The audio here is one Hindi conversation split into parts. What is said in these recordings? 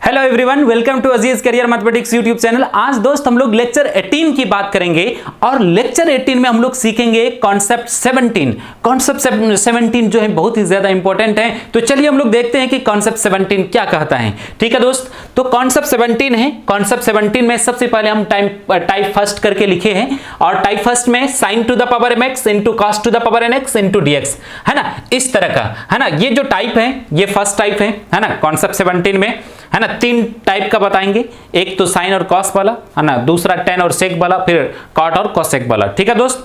Hello everyone, welcome to Aziz career mathematics YouTube channel. आज दोस्त हम लोग लेक्चर 18 की बात करेंगे और लेक्चर 18 में हम लोग सीखेंगे कॉन्सेप्ट 17। कॉन्सेप्ट 17 जो है बहुत ही ज्यादा इंपॉर्टेंट है, तो चलिए हम लोग देखते हैं कि कॉन्सेप्ट 17 क्या कहता है। ठीक है दोस्त, तो कॉन्सेप्ट 17 है। कॉन्सेप्ट 17 में सबसे पहले हम टाइप फर्स्ट करके लिखे हैं और टाइप फर्स्ट में sign to the power mx into cos to the power nx into dx, है ना, इस तरह का, है ना। ये जो टाइप है ये फर्स्ट टाइप है ना, कॉन्सेप्ट 17 में, है ना। तीन टाइप का बताएंगे, एक तो साइन और कॉस वाला, है ना, दूसरा टेन और सेक वाला, फिर कॉट और कोसेक वाला। ठीक है दोस्त,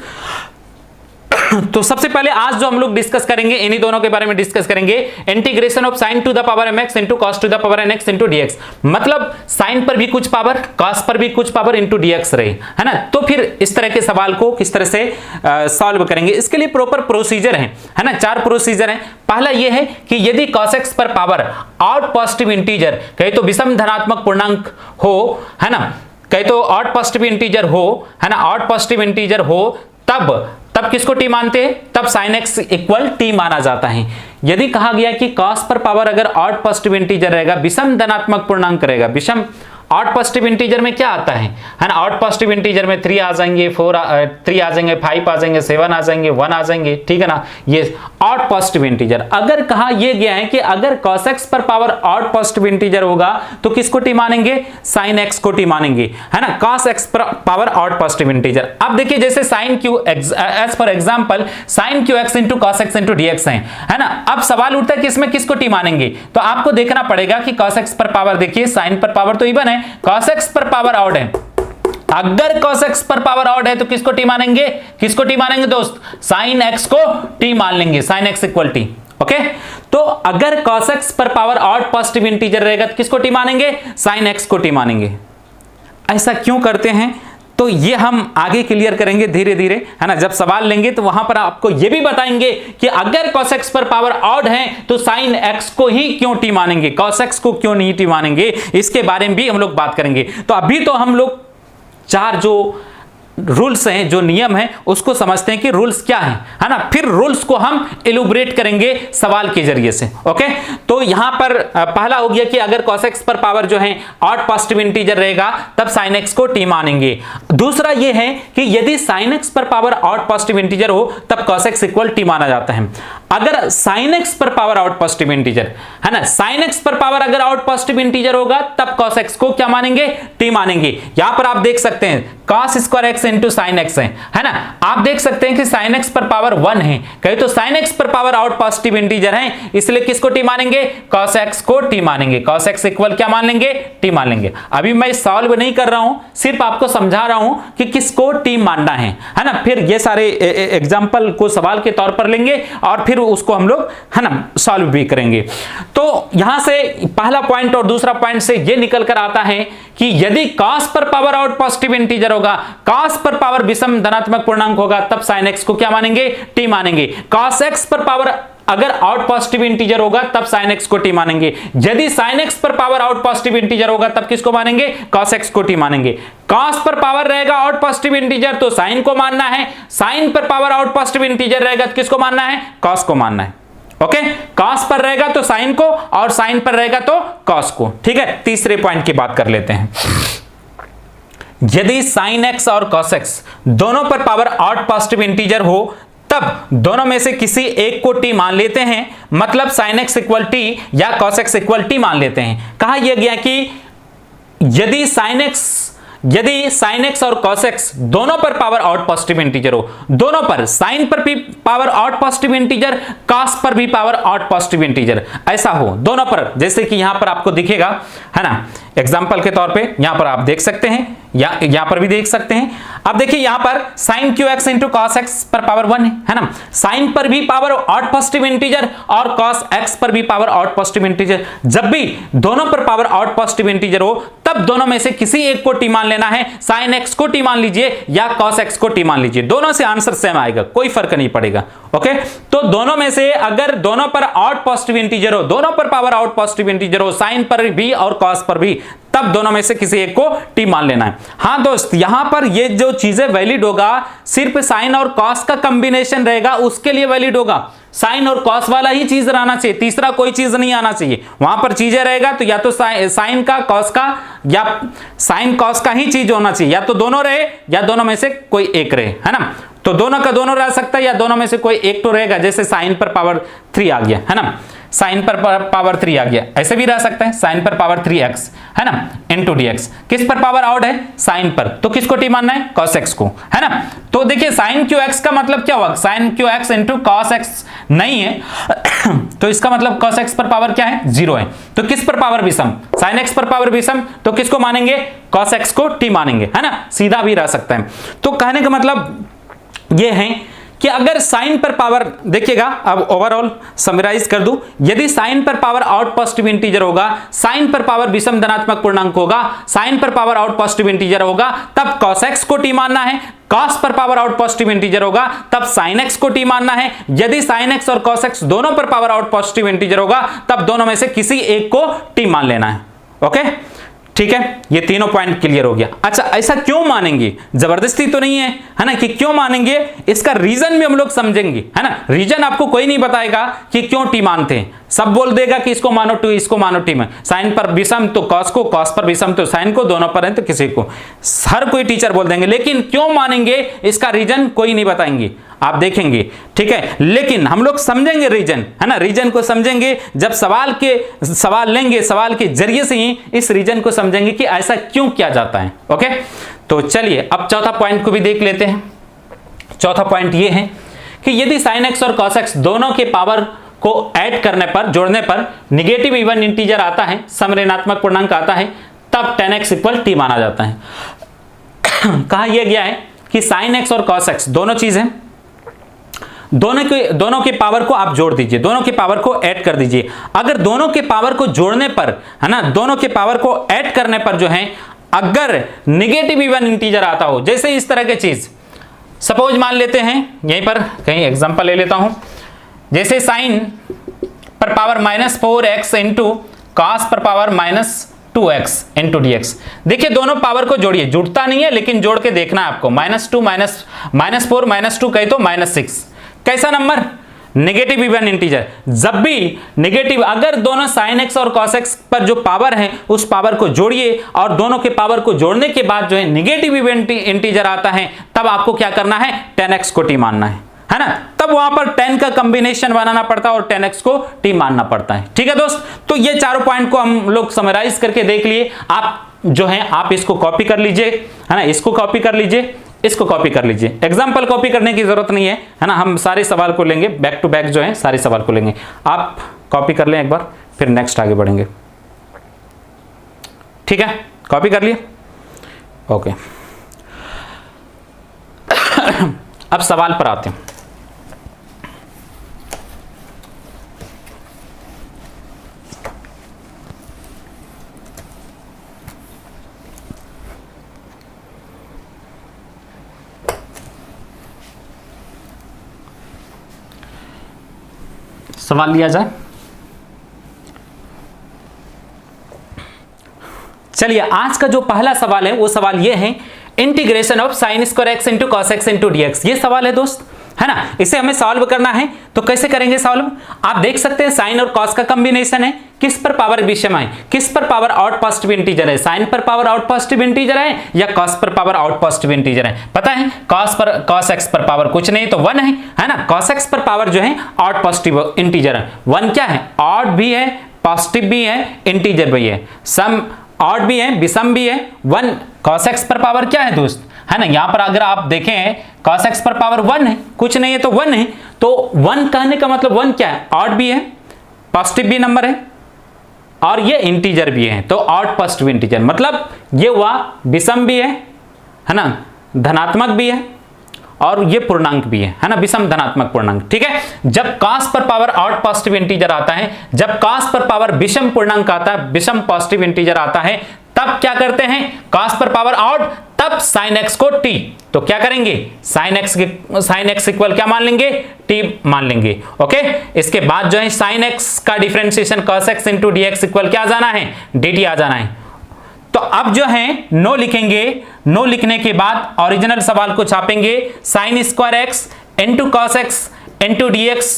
तो सबसे पहले आज जो हम लोग डिस्कस करेंगे इन्हीं दोनों के बारे में डिस्कस करेंगे। Integration of sign to the power mx into cos to the power nx into dx, मतलब साइन पर भी कुछ पावर, कॉस पर भी कुछ पावर इंटू dx रहे, है ना। तो फिर इस तरह के सवाल को किस तरह से सॉल्व करेंगे, इसके लिए प्रॉपर प्रोसीजर है ना। 4 प्रोसीजर है। पहला यह है कि यदि cos x पर पावर ऑड पॉजिटिव इंटीजर, कहे तो विषम धनात्मक पूर्णांक हो, है ना, कहे तो ऑड पॉजिटिव इंटीजर हो, है ना, ऑड पॉजिटिव इंटीजर हो, तब किसको टी मानते हैं, तब sin x इक्वल टी माना जाता है। यदि कहा गया कि cos पर पावर अगर ऑड पॉजिटिव इंटीजर रहेगा, विषम धनात्मक पूर्णांक रहेगा, विषम ऑड पॉजिटिव इंटीजर में क्या आता है ना, ऑड पॉजिटिव इंटीजर में 3 आ जाएंगे, 3 आ जाएंगे, 5 आ जाएंगे, 7 आ जाएंगे, 1 आ जाएंगे, ठीक है ना, ये ऑड पॉजिटिव इंटीजर। अगर कहा यह गया है कि अगर cos x पर पावर ऑड पॉजिटिव इंटीजर होगा तो किसको टी मानेंगे, sin x को टी मानेंगे, है ना, cos x पर पावर ऑड पॉजिटिव इंटीजर। अब देखिए जैसे sin q as for example sin qx into cos x into dx है ना। अब सवाल उठता है कि इसमें किसको टी मानेंगे, तो आपको देखना पड़ेगा कि cos x पर पावर, देखिए sin पर पावर तो इवन है, cos x पर पावर ऑड है। अगर cos x पर पावर ऑड है तो किसको टी मानेंगे, किसको टी मानेंगे दोस्त, sin x को टी मान लेंगे, sin x equal T. Okay, तो अगर cos x पर पावर ऑड पॉजिटिव इंटीजर रहेगा तो किसको टी मानेंगे, sin x को टी मानेंगे। ऐसा क्यों करते हैं तो ये हम आगे क्लियर करेंगे धीरे धीरे, है ना। जब सवाल लेंगे तो वहां पर आपको ये भी बताएंगे कि अगर cos x पर पावर ऑड है तो sin x को ही क्यों टी मानेंगे, cos x को क्यों नहीं टी मानेंगे, इसके बारे में भी हम लोग बात करेंगे। तो अभी तो हम लोग 4 जो रूल्स हैं, जो नियम हैं, उसको समझते हैं कि रूल्स क्या हैं, है ना। फिर रूल्स को हम इलुबरेट करेंगे सवाल के जरिए से। ओके, तो यहां पर पहला हो गया कि अगर cos x पर पावर जो है ऑड पॉजिटिव इंटीजर रहेगा तब sin x को टी मानेंगे। दूसरा यह है कि यदि sin x पर पावर ऑड पॉजिटिव इंटीजर हो तब cos x इक्वल टी माना जाता है। अगर sin x पर पावर ऑड पॉजिटिव इंटीजर, है ना, sin x पर पावर अगर ऑड पॉजिटिव इंटीजर होगा तब cos x को क्या मानेंगे, टी मानेंगे। यहां पर आप देख सकते हैं cos square x into sine x है ना। आप देख सकते हैं कि sin x पर पावर 1 है, कहे तो sin x पर पावर ऑड पॉजिटिव इंटीजर है, इसलिए किसको टी मानेंगे, cos x को टी मानेंगे। cos x इक्वल क्या मान लेंगे, टी मान लेंगे। अभी मैं सॉल्व नहीं कर रहा हूं, सिर्फ आपको समझा रहा हूं कि किसको टी मानना है ना। फिर ये सारे एग्जांपल को सवाल के तौर पर लेंगे और फिर उसको हम लोग, है ना, सॉल्व भी करेंगे। तो यहां से पहला पॉइंट और दूसरा पॉइंट से ये निकल कर आता है कि यदि cos पर पावर ऑड पॉजिटिव इंटीजर होगा, cos पर पावर विषम धनात्मक पूर्णांक होगा, तब sin x को क्या मानेंगे, टी मानेंगे। cos x पर पावर अगर ऑड पॉजिटिव इंटीजर होगा तब sin x को टी मानेंगे। यदि sin x पर पावर ऑड पॉजिटिव इंटीजर होगा तब किसको मानेंगे, cos x को टी मानेंगे। cos पर पावर रहेगा ऑड पॉजिटिव इंटीजर तो sin को मानना है, sin पर पावर ऑड पॉजिटिव इंटीजर रहेगा तो किसको मानना है, cos को मानना है। ओके, cos पर रहेगा तो sin को और sin पर रहेगा तो cos को। ठीक है, तीसरे पॉइंट की बात कर लेते हैं। यदि sin x और cos x दोनों पर पावर ऑड पॉजिटिव इंटीजर हो तब दोनों में से किसी एक को टी मान लेते हैं, मतलब sin x इक्वल टी या cos x इक्वल टी मान लेते हैं। कहा यह गया कि यदि sin x और cos x दोनों पर पावर ऑड पॉजिटिव इंटीजर हो, दोनों पर, sin पर भी power odd positive integer, cos पर भी पावर ऑड पॉजिटिव इंटीजर, ऐसा हो दोनों पर, जैसे कि यहां पर आपको दिखेगा, है ना, एग्जांपल के तौर पे यहां पर आप देख सकते हैं, या यहां पर भी देख सकते हैं। अब देखिए यहां पर sin qx into cos x पर पावर 1 है ना, sin पर भी पावर ऑड पॉजिटिव इंटीजर और cos x पर भी पावर ऑड पॉजिटिव इंटीजर। जब भी दोनों पर पावर ऑड पॉजिटिव इंटीजर हो तब दोनों में से किसी एक को टी मान लेना है, sin x को टी मान लीजिए या cos x को टी मान लीजिए, दोनों से आंसर सेम आएगा, कोई फर्क नहीं पड़ेगा। ओके, तो दोनों में से अगर दोनों पर ऑड पॉजिटिव इंटीजर हो, दोनों पर पावर ऑड पॉजिटिव इंटीजर हो, sin पर भी और cos पर भी, तब दोनों में से किसी एक को टी मान लेना है। हाँ दोस्त, यहां पर ये जो चीजें वैलिड होगा सिर्फ साइन और कॉस का कॉम्बिनेशन रहेगा उसके लिए वैलिड होगा, साइन और कॉस वाला ही चीज रहना चाहिए, तीसरा कोई चीज नहीं आना चाहिए। वहां पर चीजें रहेगा तो या तो साइन का कॉस का या साइन कॉस का ही चीज होना चाहिए, या तो दोनों रहे या दोनों में से कोई एक रहे, है ना। तो दोनों का दोनों रह सकता है या दोनों में से कोई एक तो रहेगा, जैसे साइन पर पावर 3 आ गया, है ना, साइन पर पावर 3 आ गया, ऐसे भी रह सकता है साइन पर पावर 3x, है ना, इनटू dx। किस पर पावर आउट है? साइन पर, तो किसको टी मानना है? cos x को, है ना। तो देखिए साइन क्यू एक्स का मतलब क्या हुआ? Sine Q x into cos x नहीं है तो इसका मतलब cos x पर पावर क्या है? 0 है। तो किस पर पावर विषम? साइन x पर पावर विषम, तो किसको मानेंगे? cos x को टी मानेंगे, है ना, सीधा भी रह सकता है। तो कहने का मतलब ये है कि अगर साइन पर पावर, देखिएगा अब ओवरऑल समराइज कर दूं, यदि साइन पर पावर आउट पॉजिटिव इंटीजर होगा, साइन पर पावर विषम धनात्मक पूर्णांक होगा, साइन पर पावर आउट पॉजिटिव इंटीजर होगा, तब cos x को टी मानना है। cos पर पावर आउट पॉजिटिव इंटीजर होगा तब sin x को टी मानना है। यदि sin x और cos x दोनों पर पावर आउट पॉजिटिव इंटीजर होगा तब दोनों में से किसी एक को टी मान लेना है। ओके, ठीक है, ये तीनों पॉइंट क्लियर हो गया। अच्छा, ऐसा क्यों मानेंगे? जबरदस्ती तो नहीं है ना, कि क्यों मानेंगे, इसका रीजन भी हम लोग समझेंगे, है ना। रीजन आपको कोई नहीं बताएगा कि क्यों टी मानते हैं, सब बोल देगा कि इसको मानो टू, इसको मानो टी में, साइन पर विषम तो कॉस को, कॉस पर विषम तो साइन को, दोनों पर है तो किसी को, हर कोई टीचर बोल देंगे, लेकिन क्यों मानेंगे इसका रीजन कोई नहीं बताएंगे, आप देखेंगे, ठीक है। लेकिन हम लोग समझेंगे रीजन, है ना, रीजन को समझेंगे जब सवाल लेंगे, सवाल के जरिए से ही इस रीजन को समझेंगे कि ऐसा क्यों किया जाता है। ओके, तो चलिए अब चौथा पॉइंट को भी देख लेते हैं। चौथा पॉइंट ये है कि यदि sin x और cos x दोनों के पावर को ऐड करने पर, जोड़ने पर निगेटिव इवन इंटीजर आता है, समऋणात्मक पूर्णांक आता है, तब tan x इक्वल टी माना जाता है। कहा यह गया है कि sin x और cos x दोनों चीज हैं, दोनों के पावर को आप जोड़ दीजिए, दोनों के पावर को ऐड कर दीजिए। अगर दोनों के पावर को जोड़ने पर, है ना, दोनों के पावर को ऐड करने पर जो है, अगर निगेटिव इवन इंटीजर आता हो, जैसे इस तरह की चीज, सपोज मान लेते हैं, यहीं पर कहीं एग्जांपल ले लेता हूं, जैसे साइन पर पावर -4x इंटू कॉस पर पावर -2x इंटू dx। देखिए दोनों पावर को जोड़िए, जुड़ता नहीं है लेकिन जोड़ के देखना है आपको, -4 -2 कहे तो -6। कैसा नंबर? Negative even integer. जब भी नेगेटिव, अगर दोनों sin x और cos x पर जो पावर है उस पावर को जोड़िए और दोनों के पावर को जोड़ने के बाद जो है निगेटिव इवन इंटीजर आता है, तब आपको क्या करना है? tan x को टी मानना है ना। तब वहां पर 10 का कॉम्बिनेशन बनाना पड़ता है और 10 x को टी मानना पड़ता है। ठीक है दोस्त, तो ये चारों पॉइंट को हम लोग समराइज करके देख लिए। आप जो है आप इसको कॉपी कर लीजिए, है ना, इसको कॉपी कर लीजिए, इसको कॉपी कर लीजिए। एग्जाम्पल कॉपी करने की जरूरत नहीं है, है ना, हम सारे सवाल को लेंगे बैक टू बैक, जो है सारे सवाल को लेंगे। आप कॉपी कर लें एक बार, फिर नेक्स्ट आगे बढ़ेंगे। ठीक है, कॉपी कर लिए? ओके। अब सवाल पर आते हैं। सवाल लिया जाए। चलिए आज का जो पहला सवाल है वो सवाल ये है, integration of sine square x into cos x into dx. ये सवाल है दोस्त, है ना। इसे हमें सॉल्व करना है, तो कैसे करेंगे सॉल्व? आप देख सकते हैं साइन और कॉस का कॉम्बिनेशन है, किस पर पावर विषम है, किस पर पावर आउट पॉजिटिव इंटीजर है, साइन पर पावर आउट पॉजिटिव इंटीजर है या कॉस पर पावर आउट पॉजिटिव इंटीजर है? पता है कॉस एक्स पर पावर कुछ नहीं तो 1 है ना। कॉस एक्स पर पावर जो है आउट पॉजिटिव इंटीजर है, 1 क्या है? ऑड भी है, पॉजिटिव भी है, इंटीजर भी है, सम ऑड भी है, विषम भी है। 1 कॉस एक्स पर पावर क्या है दोस्त, है ना। यहां पर अगर आप देखें cos x पर पावर 1 है, कुछ नहीं है तो 1 है। तो 1 कहने का मतलब 1 क्या है? ऑड भी है, पॉजिटिव भी नंबर है और ये इंटीजर भी है, तो ऑड पॉजिटिव इंटीजर मतलब ये हुआ विषम भी है ना, धनात्मक भी है और ये पूर्णांक भी है ना, विषम धनात्मक पूर्णांक। ठीक है, जब cos पर पावर ऑड पॉजिटिव इंटीजर आता है, जब cos पर पावर विषम पूर्णांक आता है, विषम पॉजिटिव इंटीजर आता है, तब क्या करते हैं? cos पर पावर ऑड, तब sin x को t, तो क्या करेंगे? sin x इक्वल क्या मान लेंगे? t मान लेंगे। ओके, इसके बाद जो है sin x का differentiation cos x into dx equal क्या आ जाना है? dt आ जाना है। तो अब जो है नो लिखेंगे, नो लिखने के बाद ओरिजिनल सवाल को छापेंगे, sin square x into cos x into dx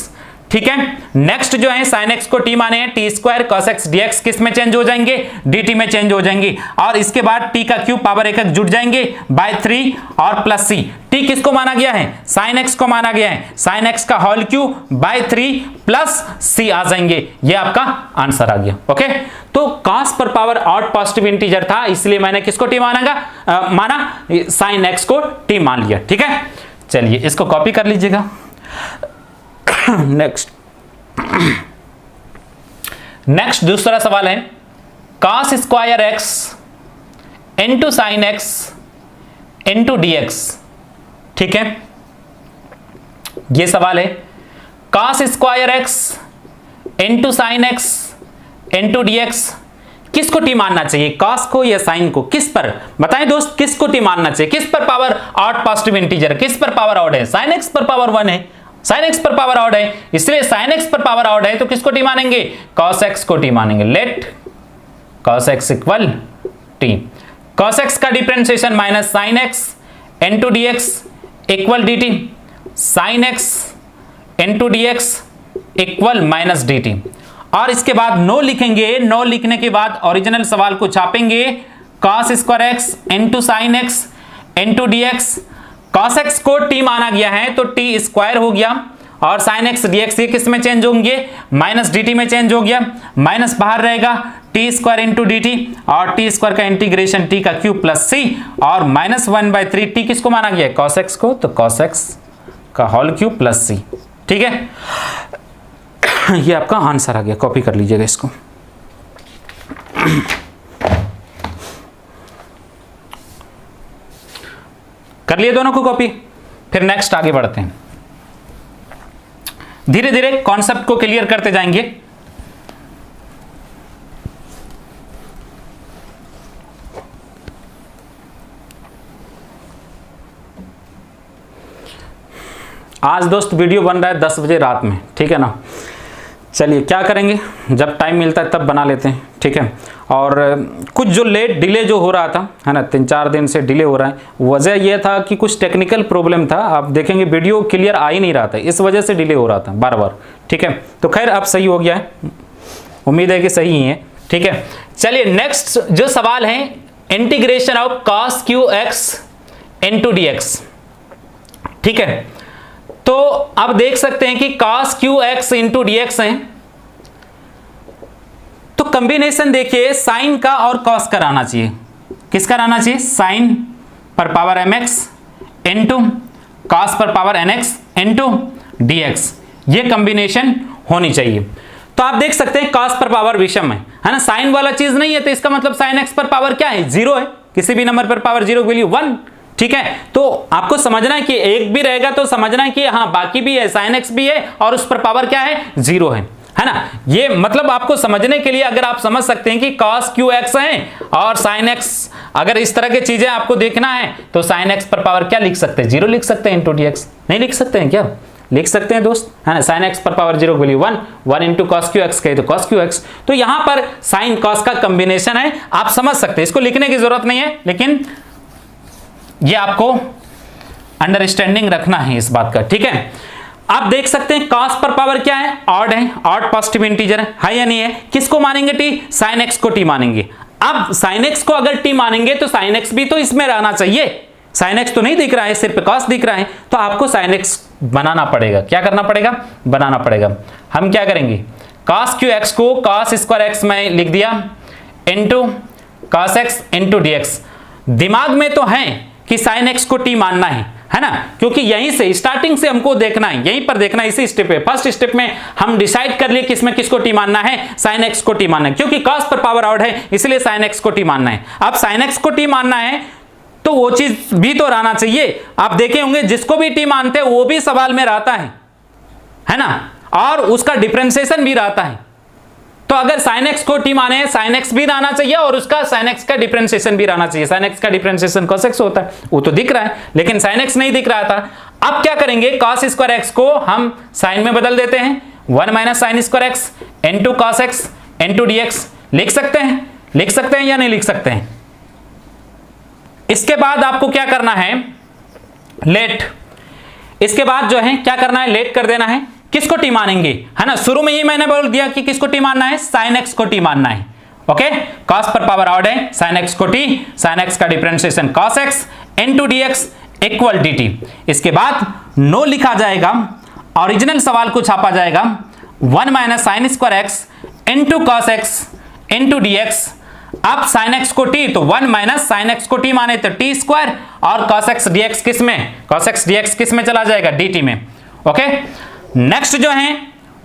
ठीक है। नेक्स्ट जो है साइन एक्स को टी माने हैं, t square cos x dx किस में चेंज हो जाएंगे, dt में चेंज हो जाएंगे। और इसके बाद टी का क्यूब पावर एक जुड़ जाएंगे बाय 3 और प्लस सी। टी किसको माना गया है, साइन एक्स को माना गया है, साइन एक्स का होल क्यूब बाय 3 प्लस सी आ जाएंगे। ये आपका आंसर आ गया। ओके, तो cos पर पावर ऑड पॉजिटिव इंटीजर था, इसलिए मैंने किसको टी माना साइन एक्स को टी मान लिया। ठीक है, चलिए इसको कॉपी कर लीजिएगा। नेक्स्ट दूसरा सवाल है cos square x into sign x into dx। ठीक है, ये सवाल है cos square x into sign x into dx। किसको टी मानना चाहिए, cos को या साइन को, किस पर बताएं दोस्त, किसको टी मानना चाहिए, किस पर पावर ऑड पॉजिटिव इंटीजर, किस पर पावर ऑड है, साइन एक्स पर पावर 1 है, साइन एक्स पर पावर ऑड है, इसलिए साइन एक्स पर पावर ऑड है तो किसको टी मानेंगे, cos एक्स को टी मानेंगे। Let cos x equal t, cos x का differentiation minus sine x into dx equal dt, sine x into dx equal minus dt। और इसके बाद नो लिखेंगे, नो लिखने के बाद ओरिजिनल सवाल को छापेंगे, cos square x into sign x into dx। cos x को t माना गया है तो t स्क्वायर हो गया और sin x dx ये किस में चेंज होंगे, माइनस dt में चेंज हो गया, माइनस बाहर रहेगा t स्क्वायर इंटू dt और t स्क्वायर का इंटीग्रेशन t का क्यूब प्लस c और माइनस 1/3 t किसको माना गया है, cos x को, तो cos x का होल क्यूब प्लस c। ठीक है, ये आपका आंसर आ गया, कॉपी कर लीजिएगा इसको। कर लिए दोनों को कॉपी, फिर नेक्स्ट आगे बढ़ते हैं। धीरे धीरे कॉन्सेप्ट को क्लियर करते जाएंगे। आज दोस्त वीडियो बन रहा है 10 बजे रात में, ठीक है ना। चलिए क्या करेंगे, जब टाइम मिलता है तब बना लेते हैं, ठीक है। और कुछ जो लेट डिले जो हो रहा था है ना, 3-4 दिन से डिले हो रहा है, वजह यह था कि कुछ टेक्निकल प्रॉब्लम था। आप देखेंगे वीडियो क्लियर आ ही नहीं रहा था, इस वजह से डिले हो रहा था बार बार। ठीक है, तो खैर अब सही हो गया है, उम्मीद है कि सही ही है। ठीक है, चलिए नेक्स्ट जो सवाल है, integration of cos q x into d x. ठीक है, तो अब देख सकते हैं कि cos q x into d x है, तो कॉम्बिनेशन देखिए साइन का और cos का रहना चाहिए। किसका रहना चाहिए, साइन पर पावर mx इंटू cos पर पावर nx इंटू dx, ये कॉम्बिनेशन होनी चाहिए। तो आप देख सकते हैं cos पर पावर विषम है ना, साइन वाला चीज नहीं है, तो इसका मतलब sin x पर पावर क्या है, 0 है, किसी भी नंबर पर पावर 0 की वैल्यू 1। ठीक है, तो आपको समझना है कि एक भी रहेगा तो समझना है कि हाँ बाकी भी है, sin x भी है और उस पर पावर क्या है, 0 है ना। ये मतलब आपको समझने के लिए अगर आप समझ सकते हैं कि cos क्यू एक्स है और sin x, अगर इस तरह की चीजें आपको देखना है तो sin x पर पावर क्या लिख सकते हैं, 0 लिख सकते हैं इंटू dx। नहीं लिख सकते हैं क्या, लिख सकते हैं दोस्त, है ना। sin x पर power 0 value 1 into cos q x कहे तो cos क्यू एक्स। तो यहां पर sin cos का कॉम्बिनेशन है, आप समझ सकते हैं, इसको लिखने की जरूरत नहीं है, लेकिन ये आपको अंडरस्टैंडिंग रखना है इस बात का। ठीक है, आप देख सकते हैं cos पर पावर क्या है, ऑड है, ऑड पॉजिटिव इंटीजर है या नहीं है। किसको मानेंगे t, sin x को t मानेंगे। अब sin x को अगर t मानेंगे तो sin x भी तो इसमें रहना चाहिए, sin x तो नहीं दिख रहा है, सिर्फ cos दिख रहा है, तो आपको sin x बनाना पड़ेगा। क्या करना पड़ेगा, बनाना पड़ेगा। हम क्या करेंगे, cos क्यू एक्स को cos स्क्वायर एक्स में लिख दिया into cos x into dx। दिमाग में तो है कि sin x को t मानना है ना, क्योंकि यहीं से स्टार्टिंग से हमको देखना है, यहीं पर देखना है, इसी स्टेप पे, फर्स्ट स्टेप में हम डिसाइड कर लिए किसमें किसको t मानना है, sin x को t मानना है, क्योंकि cos पर पावर ऑड है इसलिए sin x को t मानना है। अब sin x को t मानना है तो वो चीज भी तो रहना चाहिए। आप देखे होंगे जिसको भी t मानते हैं वो भी सवाल में रहता है ना, और उसका डिफरेंशिएशन भी रहता है। तो अगर sin x को t माने, sin x भी रहना चाहिए और उसका sin x का डिफरेंशिएशन भी रहना चाहिए। sin x का डिफरेंशिएशन cos x होता है, वो तो दिख रहा है, लेकिन sin x नहीं दिख रहा था। अब क्या करेंगे, cos स्क्वायर x को हम sin में बदल देते हैं, 1 minus sine square x into cos x into dx। लिख सकते हैं या नहीं लिख सकते हैं। इसके बाद आपको क्या करना है, लेट, इसके बाद जो है क्या करना है, लेट कर देना है किसको टी मानेंगे, है ना। शुरू में ये मैंने बोल दिया कि किसको टी मानना है, साइन एक्स को टी मानना है। ओके, कॉस पर पावर ऑड है, साइन एक्स को टी, साइन एक्स का differentiation cos x into dx equal dt। इसके बाद नो लिखा जाएगा, ओरिजिनल सवाल को छापा जाएगा 1 minus sine square x into cos x into dx. अब साइन एक्स को टी तो 1 माइनस साइन एक्स को टी माने तो टी स्क्वायर, और कॉस एक्स डीएक्स किस में, कॉस एक्स डीएक्स किस में चला जाएगा, dt में। ओके, नेक्स्ट जो है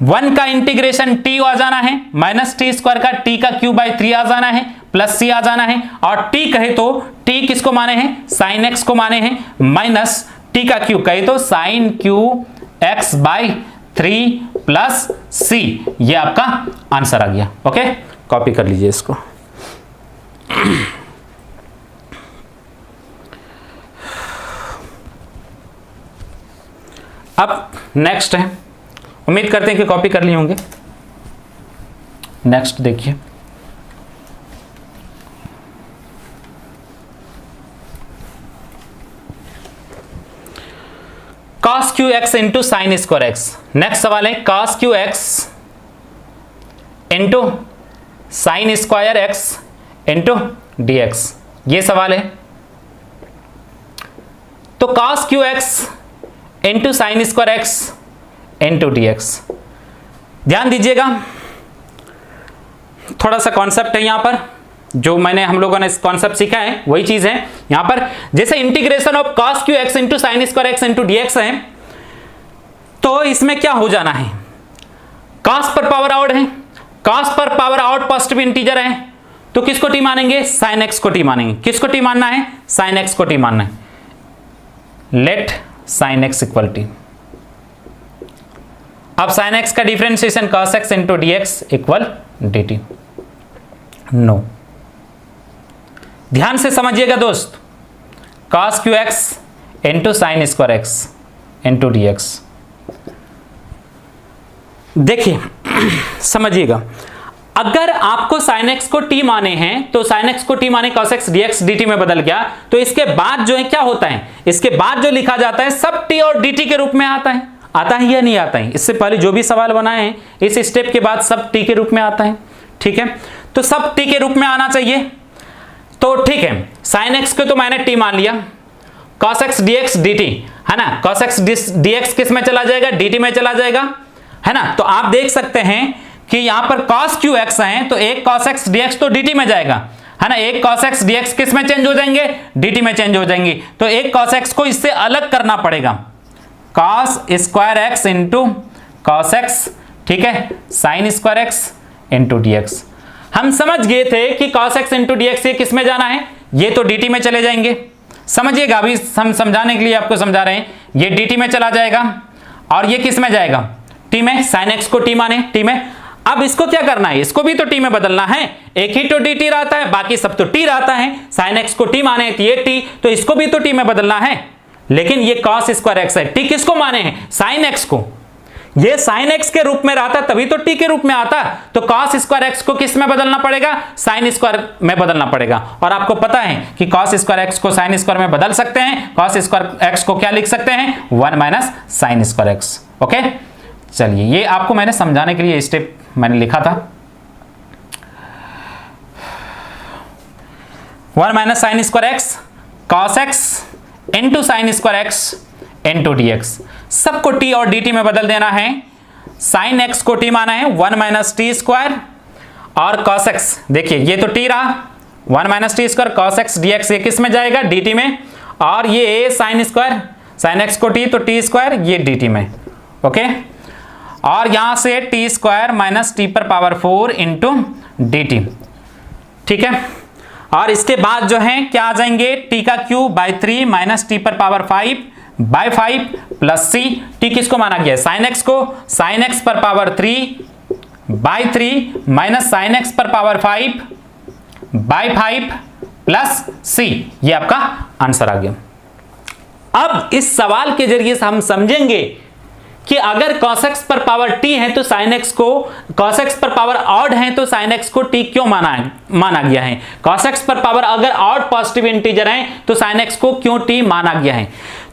1 का इंटीग्रेशन t आ जाना है, माइनस टी स्क्वायर का t का क्यूब बाई 3 आ जाना है, प्लस c आ जाना है, और t कहे तो t किसको माने हैं, साइन x को माने हैं, माइनस t का क्यूब कहे तो sine cube x by 3 plus c। ये आपका आंसर आ गया। ओके, कॉपी कर लीजिए इसको। अब नेक्स्ट है, उम्मीद करते हैं कि कॉपी कर लिए होंगे। नेक्स्ट देखिए, cos q x into sine square x. Next सवाल है cos q x into sine square x into dx, ये सवाल है। तो cos q x into sine square x into dx, ध्यान दीजिएगा, थोड़ा सा कॉन्सेप्ट है यहां पर, जो मैंने हम लोगों ने कॉन्सेप्ट सीखा है वही चीज है यहां पर। जैसे integration of cos q x into sine square x into dx है, तो इसमें क्या हो जाना है, cos पर पावर ऑड है, cos पर पावर ऑड पॉजिटिव इंटीजर है, तो किसको टी मानेंगे, साइन एक्स को टी मानेंगे। किसको टी मानना है, साइन एक्स को टी मानना है। Let sine x equal t, अब साइन एक्स का differentiation cos x into dx equal dt। No, ध्यान से समझिएगा दोस्त, cos q x into sine square x into dx, देखिए समझिएगा, अगर आपको sin x को t माने हैं तो sin x को t माने cos x dx dt में बदल गया, तो इसके बाद जो है क्या होता है, इसके बाद जो लिखा जाता है सब t और dt के रूप में आता है या नहीं आता है। इससे पहले जो भी सवाल बनाए हैं इस स्टेप के बाद सब t के रूप में आता है, ठीक है। तो सब t के रूप में आना चाहिए, तो ठीक है, sin x को तो मैंने t मान लिया, cos x dx dt है ना, cos x dx किस में चला जाएगा, dt में चला जाएगा, है ना। तो आप देख सकते हैं कि यहां पर cos क्यू एक्स है, तो एक cos x dx तो dt में जाएगा, है ना, एक cos x dx किस में चेंज हो जाएंगे, dt में चेंज हो जाएंगे। तो एक cos x को इससे अलग करना पड़ेगा, cos square x into cos x, ठीक है, sign square x into dx। हम समझ गए थे कि cos x इंटू dx ये किस में जाना है, ये तो dt में चले जाएंगे। समझिएगा, अभी हम समझाने के लिए आपको समझा रहे हैं, ये dt में चला जाएगा और ये किस में जाएगा, t में, sin x को t माने t में। अब इसको क्या करना है, इसको भी तो t में बदलना है, एक ही तो dt रहता है, बाकी सब तो t रहता है, sin x को t माने तो ये t, तो इसको भी तो t में बदलना है। लेकिन ये cos स्क्वायर x है, t किसको माने हैं, sin x को, ये sin x के रूप में रहता तभी तो t के रूप में आता, तो cos स्क्वायर x को किस में बदलना पड़ेगा, sin स्क्वायर में बदलना पड़ेगा। और आपको पता है कि cos स्क्वायर x को sin स्क्वायर में बदल सकते हैं, cos स्क्वायर x को क्या लिख सकते हैं, 1 minus sine square x। Okay, चलिए, ये आपको मैंने समझाने के लिए स्टेप मैंने लिखा था, 1 minus sine square x cos x into sine square x into dx, सबको t और dt में बदल देना है। sin x को t माना है 1 माइनस टी स्क्वायर, और cos x, देखिए ये तो t रहा, 1 minus t square cos x dx, ये किस में जाएगा, dt में, और ये साइन स्क्वायर sin x को t तो t स्क्वायर, ये dt में। ओके, और यहां से टी स्क्वायर माइनस टी पर पावर 4 इंटू dt, ठीक है। और इसके बाद जो है क्या आ जाएंगे, t का क्यूब बाई 3 माइनस टी पर power 5 by 5 plus c, t किसको माना गया है, साइन x को, साइन x पर power 3 by 3 minus sine x पर पावर 5 बाई 5 प्लस c, ये आपका आंसर आ गया। अब इस सवाल के जरिए से हम समझेंगे कि अगर cos x पर पावर t है तो sin x को, cos x पर पावर ऑड है तो sin x को t क्यों माना गया है, cos x पर पावर अगर ऑड पॉजिटिव इंटीजर है तो sin x को क्यों t माना गया है।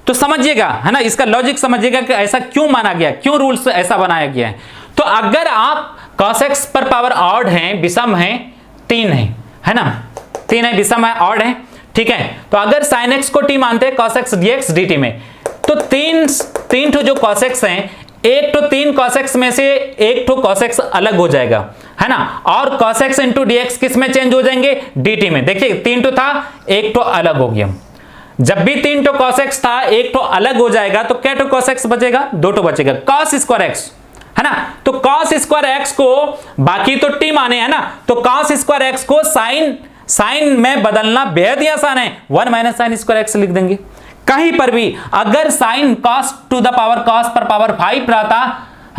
तो समझिएगा, है ना, इसका लॉजिक समझिएगा कि ऐसा क्यों माना गया, क्यों रूल्स ऐसा बनाया गया है। तो अगर आप cos x पर पावर ऑड हैं, विषम हैं, 3 है ना, 3 है, विषम है, ऑड है, ठीक है। तो अगर sin x को t मानते हैं cos x dx dt में, तो तीन ठो जो cos x हैं, एक तो 3 cos x में से एक ठो cos x अलग हो जाएगा, है ना, और cos x इंटू dx किस में चेंज हो जाएंगे, dt में। देखिए 3 ठो था, एक ठो अलग हो गया। जब भी 3 ठो cos x था, एक ठो अलग हो जाएगा, तो क्या ठो cos x बचेगा, 2 ठो बचेगा, cos स्क्वायर x, है ना। तो cos स्क्वायर x को बाकी तो t माने, है ना, तो cos स्क्वायर x को साइन में बदलना बेहद ही आसान है, 1 माइनस साइन स्क्वायर x लिख देंगे। कहीं पर भी अगर sine cos to the power cos पर पावर 5 रहता,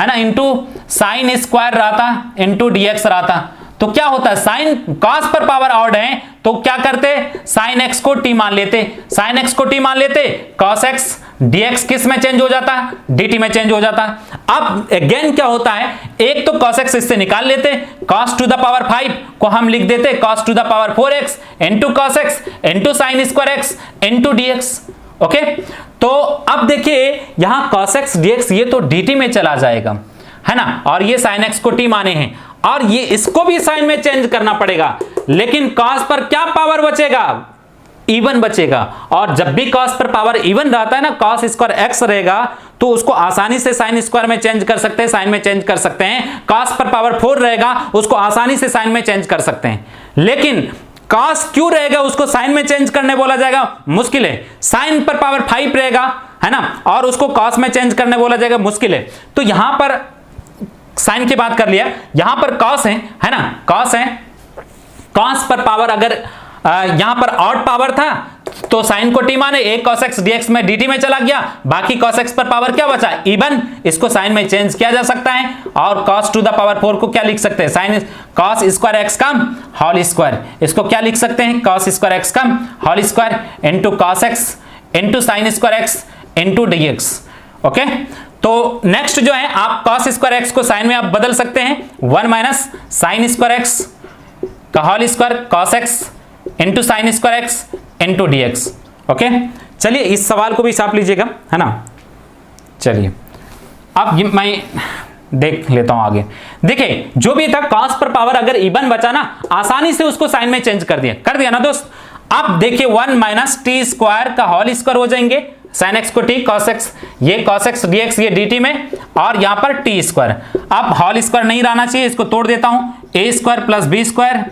है ना, इंटू साइन स्क्वायर रहता, इंटू dx रहता, तो क्या होता है, साइन cos पर पावर ऑड है तो क्या करते, साइन x को t मान लेते, साइन x को t मान लेते, cos x dx किस में चेंज हो जाता, dt में चेंज हो जाता। अब अगेन क्या होता है, एक तो cos x इससे निकाल लेते, cos टू द पावर 5 को हम लिख देते cos to the power 4x into cos x into sine square x into dx। Okay, तो अब देखिए यहां cos x dx ये तो dt में चला जाएगा, है ना, और ये sin x को t माने हैं, और ये इसको भी साइन में चेंज करना पड़ेगा, लेकिन cos पर क्या पावर बचेगा, इवन बचेगा। और जब भी cos पर पावर इवन रहता है ना, cos स्क्वायर x रहेगा, तो उसको आसानी से साइन स्क्वायर में चेंज कर सकते हैं, साइन में चेंज कर सकते हैं। cos पर पावर 4 रहेगा, उसको आसानी से साइन में चेंज कर सकते हैं। लेकिन cos क्यों रहेगा, उसको साइन में चेंज करने बोला जाएगा, मुश्किल है। साइन पर पावर 5 रहेगा, है ना, और उसको cos में चेंज करने बोला जाएगा, मुश्किल है। तो यहां पर साइन की बात कर लिया, यहां पर cos है ना, cos है, cos पर पावर अगर यहां पर ऑड पावर था तो साइन को t माने, एक cos x dx में dt में चला गया, बाकी cos x पर पावर क्या बचा, इवन, इसको साइन में चेंज किया जा सकता है। और cos टू द पावर 4 को क्या लिख सकते हैं, साइन cos स्क्वायर x का होल स्क्वायर, इसको क्या लिख सकते हैं, cos स्क्वायर x का whole square into cos x into sine square x into dx। Okay, तो नेक्स्ट जो है आप cos स्क्वायर x को साइन में आप बदल सकते हैं, 1 माइनस साइन स्क्वायर x का whole square cos x into sine square x into dx। Okay, चलिए इस सवाल को भी छाप लीजिएगा, है ना। चलिए अब मैं देख लेता हूं आगे। देखिए जो भी था cos पर पावर अगर इवन बचा ना, आसानी से उसको साइन में चेंज कर दिया ना दोस्त। अब देखिए 1 माइनस टी स्क्वायर का होल स्क्वायर हो जाएंगे, साइन एक्स को टी, cos x, ये cos x dx ये dt में, और यहां पर टी स्क्वायर। अब होल स्क्वायर नहीं रहना चाहिए, इसको तोड़ देता हूं, a square plus b square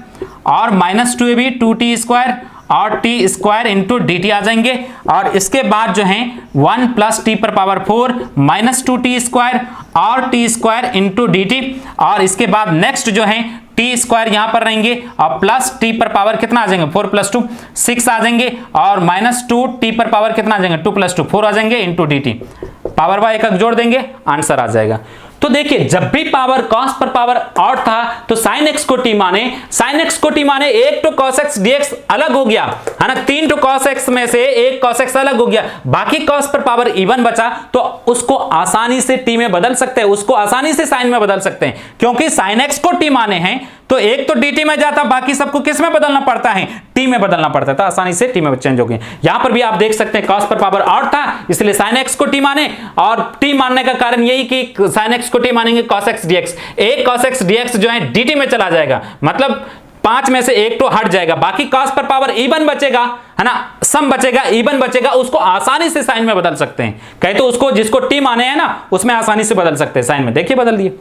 और माइनस 2ab 2t स्क्वायर और t square into d t आ जाएंगे। और इसके बाद जो है 1 प्लस टी पर पावर 4 माइनस 2t स्क्वायर और t square into d t. और इसके बाद नेक्स्ट जो है टी स्क्वायर यहां पर रहेंगे और प्लस टी पर पावर कितना आ जाएंगे 4 प्लस 2 6 आ जाएंगे, और माइनस 2 टी पर पावर कितना आ जाएंगे 2 प्लस 2 4 आ जाएंगे into d T. Power bye एक जोड़ देंगे, आंसर आ जाएगा। तो देखिए जब भी पावर cos पर पावर ऑड था तो sin x को t माने, sin x को t माने एक तो cos x dx अलग हो गया, है ना, 3 तो cos x में से एक cos x अलग हो गया, बाकी cos पर पावर इवन बचा, तो उसको आसानी से t में बदल सकते हैं, उसको आसानी से sin में बदल सकते हैं, क्योंकि sin x को t माने हैं तो एक तो dt में जाता, बाकी सबको किस में बदलना पड़ता है, t में बदलना पड़ता था, आसानी से t में चेंज हो गए। यहां पर भी आप देख सकते हैं cos पर पावर ऑड था इसलिए sin x को t माने, और t मानने का कारण यही कि sin x को t मानेंगे cos x dx, एक cos x dx जो है dt में चला जाएगा, मतलब 5 में से एक तो हट जाएगा, बाकी cos पर पावर इवन बचेगा, है ना, सम बचेगा, इवन बचेगा, उसको आसानी से साइन में बदल सकते हैं। कहे तो उसको जिसको t माने हैं ना उसमें आसानी से बदल सकते हैं साइन में, देखिए बदल दिए,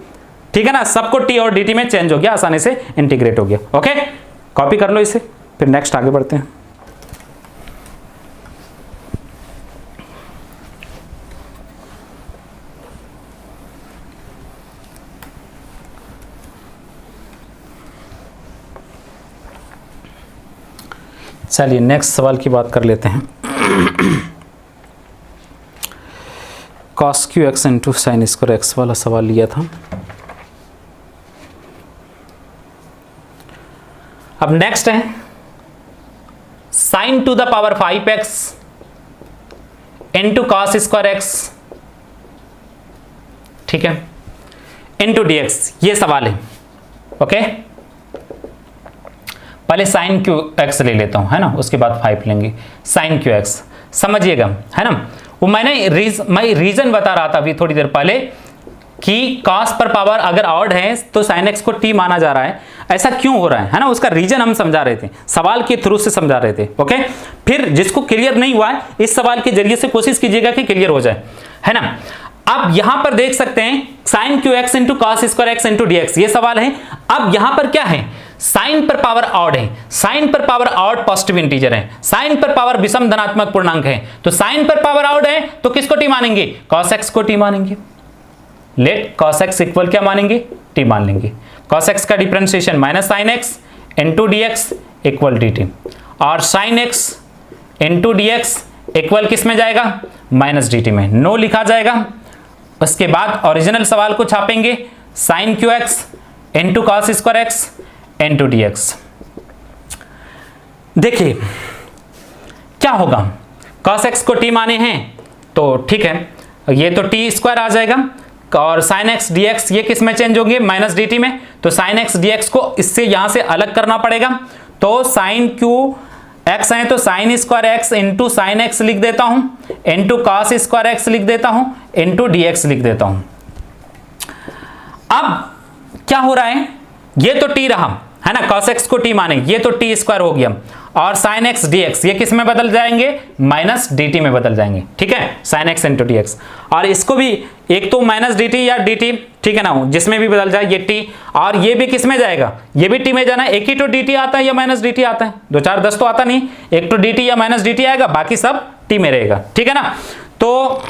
ठीक है ना, सबको t और dt में चेंज हो गया, आसानी से इंटीग्रेट हो गया। ओके, कॉपी कर लो इसे, फिर नेक्स्ट आगे बढ़ते हैं। चलिए नेक्स्ट सवाल की बात कर लेते हैं। cos q x into sine square x वाला सवाल लिया था। अब नेक्स्ट है sign to the power 5x into cos square x, ठीक है, इंटू dx, ये सवाल है। ओके, पहले साइन क्यू एक्स ले लेता हूं, है ना, उसके बाद 5 लेंगे। साइन क्यू एक्स समझिएगा, है ना, वो मैं रीजन बता रहा था अभी थोड़ी देर पहले कि cos पर पावर अगर ऑड है तो sin x को t माना जा रहा है, ऐसा क्यों हो रहा है ना, उसका रीजन हम समझा रहे थे, सवाल के थ्रू से समझा रहे थे। ओके, फिर जिसको क्लियर नहीं हुआ है इस सवाल के जरिए से कोशिश कीजिएगा कि क्लियर हो जाए, है ना। अब यहां पर देख सकते हैं sin qx into cos square x into dx, ये सवाल है। अब यहां पर क्या है, साइन पर पावर ऑड है, साइन पर पावर ऑड पॉजिटिव इंटीजर है, साइन पर पावर विषम धनात्मक पूर्णांक है, तो साइन पर पावर ऑड है तो किसको t मानेंगे, cos x को t मानेंगे। लेट cos x इक्वल क्या मानेंगे, t मान लेंगे। cos x का differentiation minus sine x into d x equal d t, और sine x into d x equal किस में जाएगा, माइनस डी टी में, नो लिखा जाएगा। उसके बाद ओरिजिनल सवाल को छापेंगे, sine Q x into cos square x into d x. देखिए क्या होगा, cos x को t माने हैं तो ठीक है, ये तो t स्क्वायर आ जाएगा, और sin x dx ये किस में चेंज होंगे, माइनस dt में, तो sin x dx को इससे यहां से अलग करना पड़ेगा। तो sin q x है तो sin square x into sine x लिख देता हूं, इंटू कॉस स्क्वायर एक्स लिख देता हूं, इंटू dx लिख देता हूं। अब क्या हो रहा है, ये तो t रहा है ना, cos x को t माने, ये तो t स्क्वायर हो गया, और sin x dx ये किस में बदल जाएंगे, माइनस dt में बदल जाएंगे, ठीक है, sin x इंटू dx। और इसको भी एक तो माइनस dt या dt, ठीक है ना, जिसमें भी बदल जाए ये t, और ये भी किस में जाएगा, ये भी t में जाना है। एक ही तो dt आता है या माइनस dt आता है, 2 4 10 तो आता नहीं, एक तो dt या माइनस dt आएगा, बाकी सब t में रहेगा, ठीक है ना। तो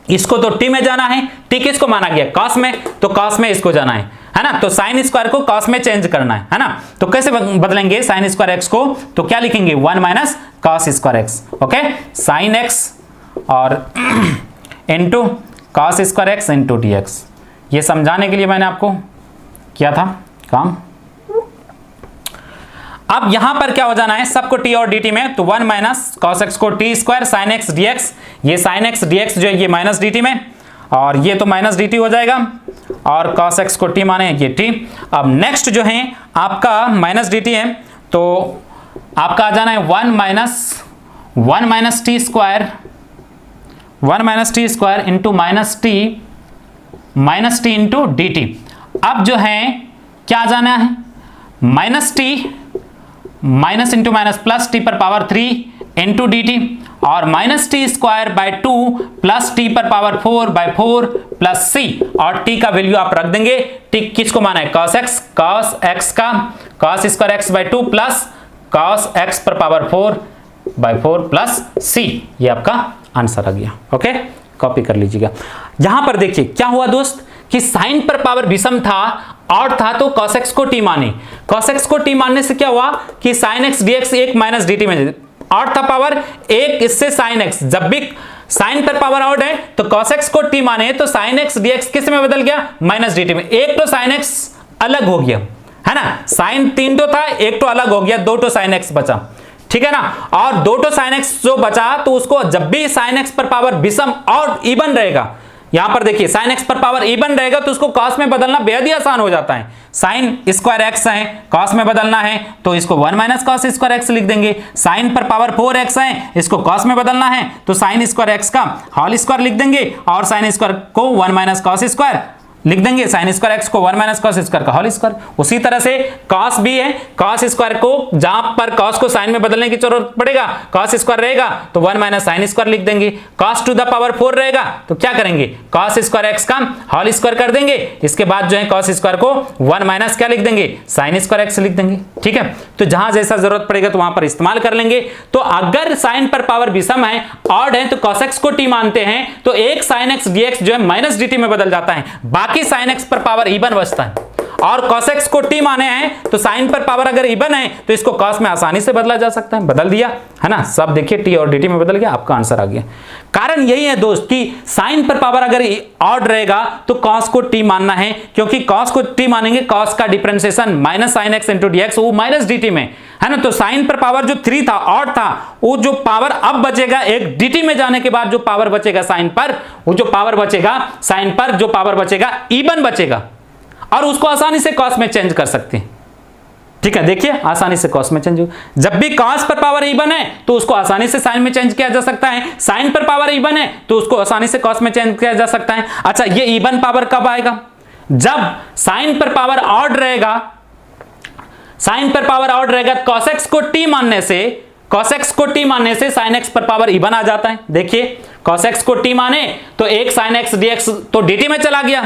इसको तो t में जाना है, t किसको माना गया, cos में, तो cos में इसको जाना है ना, तो साइन स्क्वायर को cos में चेंज करना है ना। तो कैसे बदलेंगे साइन स्क्वायर x को, तो क्या लिखेंगे, 1 minus cos square x, okay, sine x और into cos square x into dx। ये समझाने के लिए मैंने आपको किया था काम। अब यहां पर क्या हो जाना है, सबको t और dt में, तो 1 माइनस cos x को t square sine x dx, ये साइन x dx जो है ये माइनस dt में, और ये तो माइनस dt हो जाएगा, और cos x को t माने ये t। अब नेक्स्ट जो है आपका माइनस dt है, तो आपका आ जाना है 1 minus t square, 1 minus t square into minus t into dt। अब जो है क्या आ जाना है, minus t minus into minus plus t पर पावर 3 इंटू dt, और minus t square by 2 plus t पर पावर 4 बाय 4 प्लस c, और t का वैल्यू आप रख देंगे, t किसको माना है, cos x का cos square x by 2 plus cos x पर पावर 4 बाय 4 प्लस c, ये आपका आंसर आ गया। ओके, कॉपी कर लीजिएगा। यहां पर देखिए क्या हुआ दोस्त, कि साइन पर पावर विषम था, ऑड था, तो cos x को t माने, cos x को t मानने से क्या हुआ कि sin x dx एक माइनस dt में, ऑड था पावर एक, इससे sin x, जब भी साइन पर पावर ऑड है तो cos x को t माने तो sin x dx किस में बदल गया, माइनस dt में। एक तो sin x अलग हो गया है ना, साइन 3 तो था, एक तो अलग हो गया, 2 तो sin x बचा, ठीक है ना। और 2 तो sin x जो बचा, तो उसको जब भी sin x पर पावर विषम और इवन रहेगा, यहां पर देखिए sin x पर पावर इवन रहेगा तो उसको cos में बदलना बेहद ही आसान हो जाता है। साइन स्क्वायर x है, cos में बदलना है तो इसको 1 माइनस cos स्क्वायर x लिख देंगे। साइन पर पावर 4x है, इसको cos में बदलना है तो साइन स्क्वायर x का होल स्क्वायर लिख देंगे, और साइन स्क्वायर को 1 माइनस cos स्क्वायर लिख देंगे, साइन स्क्वायर x को 1 माइनस cos स्क्वायर का होल स्क्वायर। उसी तरह से cos भी है, cos स्क्वायर को जहां पर cos को साइन में बदलने की जरूरत पड़ेगा, cos स्क्वायर रहेगा तो 1 माइनस साइन स्क्वायर लिख देंगे। cos टू द पावर 4 रहेगा तो क्या करेंगे, cos स्क्वायर x का होल स्क्वायर कर देंगे, इसके बाद जो है cos स्क्वायर को 1 माइनस क्या लिख देंगे, साइन स्क्वायर x लिख देंगे, ठीक है। तो जहां जैसा जरूरत पड़ेगा तो वहां पर इस्तेमाल कर लेंगे। तो अगर साइन पर पावर विषम है, ऑड है, तो cos x को t मानते हैं तो एक साइन x dx जो है माइनस dt में बदल जाता है, बाकी साइन x पर पावर इवन बचता है। और cos x को t माने हैं तो साइन पर पावर अगर इवन है तो इसको cos में आसानी से बदला जा सकता है, बदल दिया है ना, सब देखिए t और dt में बदल गया, आपका आंसर आ गया। कारण यही है दोस्त कि साइन पर पावर अगर ऑड रहेगा तो cos को t मानना है, क्योंकि cos को t मानेंगे, cos का differentiation minus sine x into dx वो माइनस dt में है ना। तो साइन पर पावर जो 3 था, ऑड था, वो जो पावर अब बचेगा एक dt में जाने के बाद जो पावर बचेगा साइन पर, वो जो पावर बचेगा साइन पर जो पावर बचेगा इवन बचेगा, और उसको आसानी से cos में चेंज कर सकते हैं। ठीक है, देखिए आसानी से कॉस में चेंज हो। जब भी कॉस पर पावर इवन है तो उसको आसानी से साइन में चेंज किया जा सकता है, साइन पर पावर इवन है तो उसको आसानी से कॉस में चेंज किया जा सकता है। अच्छा, ये इवन पावर कब आएगा? जब साइन पर पावर ऑड रहेगा, साइन पर पावर ऑड रहेगा, cos x को t मानने से, cos x को t मानने से sin x पर पावर इवन आ जाता है। देखिए cos x को t माने तो एक sin x dx तो dt में चला गया,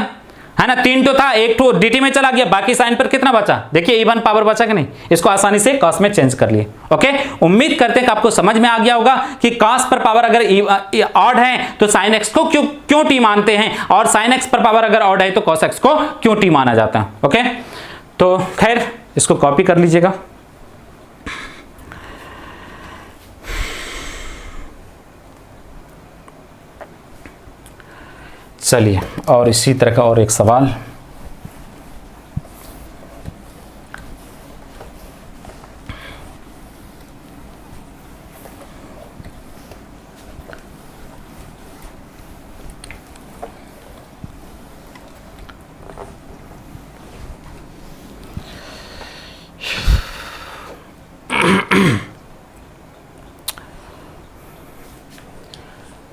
है ना, 3 तो था, एक तो dt में चला गया, बाकी साइन पर कितना बचा? देखिए इवन पावर बचा कि नहीं? इसको आसानी से cos में चेंज कर लिए। ओके, उम्मीद करते हैं कि आपको समझ में आ गया होगा कि cos पर पावर अगर ऑड है तो sin x को क्यों t मानते हैं, और sin x पर पावर अगर ऑड है तो cos x को क्यों t माना जाता है। ओके, तो खैर इसको कॉपी कर लीजिएगा। चलिए, और इसी तरह का और एक सवाल।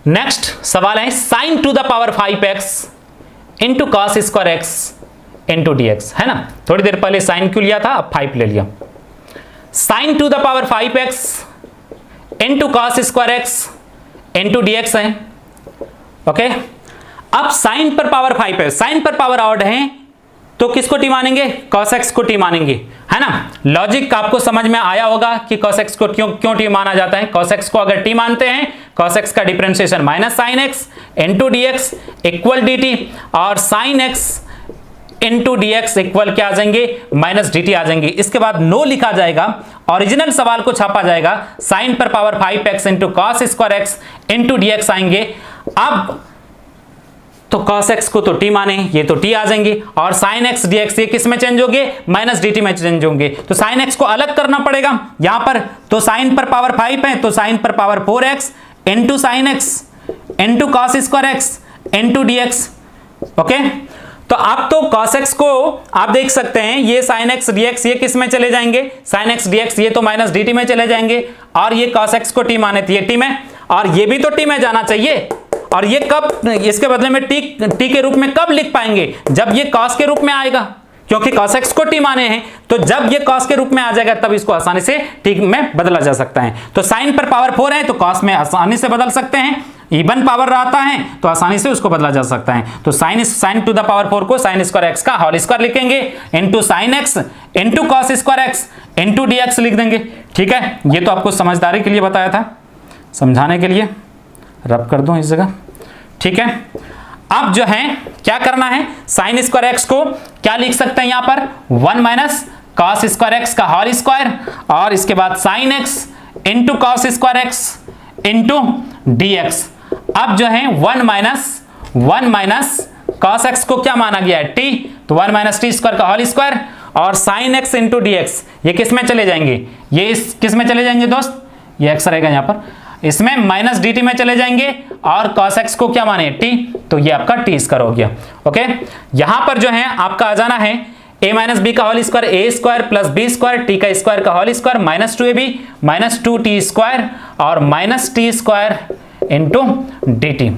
नेक्स्ट सवाल है sign to the power 5x into cos square x into d x, है ना। थोड़ी देर पहले साइन क्यों लिया था, अब 5 ले लिया। Sign to the power 5x into cos square x into d x है। ओके, अब साइन पर पावर 5 है, साइन पर पावर ऑड है तो किसको टी मानेंगे? cos x को टी मानेंगे, है ना। लॉजिक आपको समझ में आया होगा कि cos x को क्यों टी माना जाता है। cos x को अगर टी मानते हैं, cos x का differentiation minus sine x into d x equal d t, और sine x into d x equal क्या आ जाएंगे? माइनस डी टी आ जाएंगे। इसके बाद नो लिखा जाएगा, ओरिजिनल सवाल को छापा जाएगा, साइन पर power 5x into cos square x into d x आएंगे। अब तो cos x को तो t माने, ये तो t आ जाएंगे, और sin x dx ये किस में चेंज होंगे? माइनस dt में चेंज होंगे। तो sin x को अलग करना पड़ेगा यहां पर, तो sin पर पावर 5 है तो sin पर power 4x into sine x into cos square x into dx। Okay, तो अब तो cos x को आप देख सकते हैं, ये sin x dx ये किस में चले जाएंगे? sin x dx ये तो माइनस dt में चले जाएंगे, और ये cos x को t माने थे, ये t में, और ये भी तो t में जाना चाहिए। और ये कब, इसके बदले में t के रूप में कब लिख पाएंगे? जब ये cos के रूप में आएगा, क्योंकि cos x को t माने हैं, तो जब ये cos के रूप में आ जाएगा तब इसको आसानी से t में बदला जा सकता है। तो sin पर पावर 4 है तो cos में आसानी से बदल सकते हैं, इवन पावर रहता है तो आसानी से उसको बदला जा सकता है। तो साइन टू द पावर 4 को साइन स्क्वायर x का होल स्क्वायर लिखेंगे, into sine x into cos square x into d x लिख देंगे। ठीक है, ये तो आपको समझदारी के लिए बताया था, समझाने के लिए रब कर दो इस जगह। ठीक है, अब जो है क्या करना है, साइन स्क्वायर एक्स को क्या लिख सकते हैं यहां पर? 1 माइनस कॉस स्क्वायर एक्स का होल स्क्वायर, और इसके बाद sign x into cos square x into d x. अब जो है 1 माइनस कॉस एक्स को क्या माना गया है? टी, तो 1 माइनस टी स्क्वायर का होल स्क्वायर, और sine x into d x ये किस में चले जाएंगे? ये इस किस में चले जाएंगे दोस्त? ये एक्स रहेगा यहां पर, इसमें माइनस डी टी में चले जाएंगे, और cos x को क्या माने? t, तो ये आपका टी स्क्वायर हो गया। ओके, यहां पर जो है आपका आ जाना है a माइनस बी का whole square a square plus b square, t का स्क्वायर का whole square minus 2ab minus 2t square, और minus t square into d t.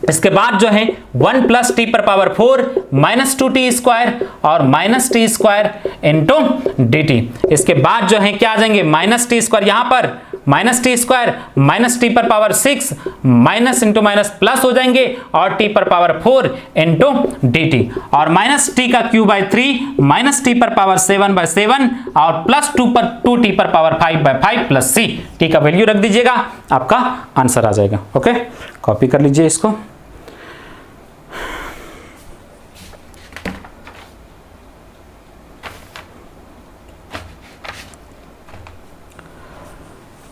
इसके बाद जो है 1 प्लस टी पर पावर 4 माइनस 2t स्क्वायर और minus t square into d t. इसके बाद जो है क्या आ जाएंगे? माइनस टी स्क्वायर, यहां पर minus t square minus t पर power 6 minus into minus plus हो जाएंगे, और टी पर पावर 4 इंटू डी टी, और माइनस टी का क्यूब बाय 3 माइनस टी पर पावर 7 बाय 7, और प्लस 2 टी पर power 5 by 5 plus c. T का वैल्यू रख दीजिएगा, आपका आंसर आ जाएगा। ओके, कॉपी कर लीजिए इसको।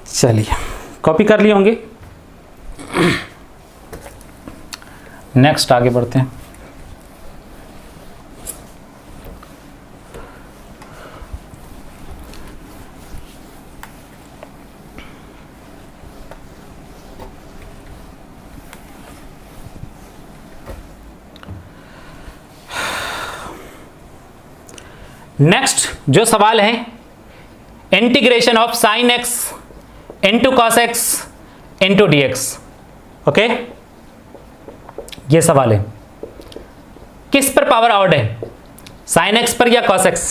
चलिए, कॉपी कर लिए होंगे। नेक्स्ट आगे बढ़ते हैं। नेक्स्ट जो सवाल है integration of sign x into cos x into d x. Okay, ये सवाल है किस पर पावर ऑड है, साइन एक्स पर या कॉस एक्स।